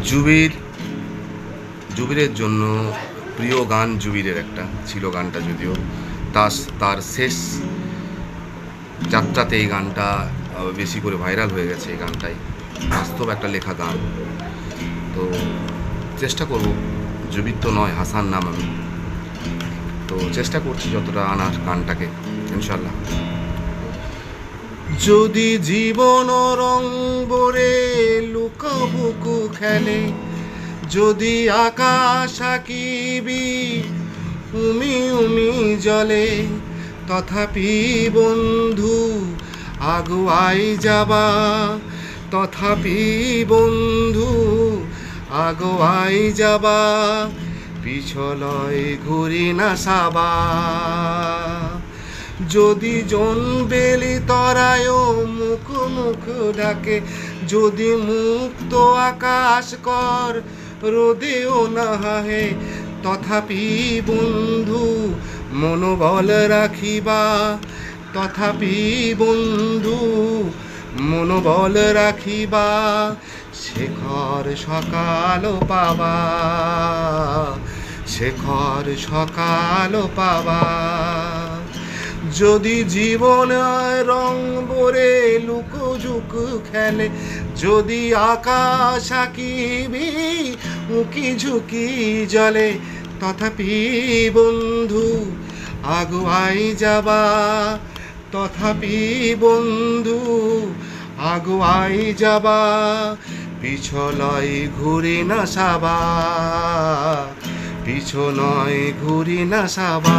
জুবির জুবিরের জন্য প্রিয় গান জুবিরের একটা ছিল, গানটা যদিও তার শেষ যাত্রাতে এই গানটা বেশি করে ভাইরাল হয়ে গেছে। এই গানটাই বাস্তব একটা লেখা গান। তো চেষ্টা করব, জুবির তো নয়, হাসান নাম আমি, তো চেষ্টা করছি যতটা আনার গানটাকে, ইনশাল্লাহ। যদি জীবন রং বরে লুকাবুকু খেলে, যদি আকাশ আঁকিবি উমি উমি জলে, তথাপি বন্ধু আগুয়াই যাবা, তথাপি বন্ধু আগুয়াই যাবা, পিছলয় ঘুরি না সাবা। যদি জনবেলি তরায় মুখ মুখ ডাকে, যদি মুক্ত আকাশ কর রোদেও না হাহে, তথাপি বন্ধু মনোবল রাখিবা, তথাপি বন্ধু মনোবল রাখিবা, শেখর সকাল পাবা, শেখর সকাল পাবা। যদি জীবন রং বরে লুকোঝুকু খেলে, যদি আকাশ আঁকিবি উকি ঝুঁকি জলে, তথাপি বন্ধু আগুয়াই যাবা, তথাপি বন্ধু আগুয়াই যাবা, পিছলয় ঘুরি না সাবা, পিছনয় ঘুরি না সাবা।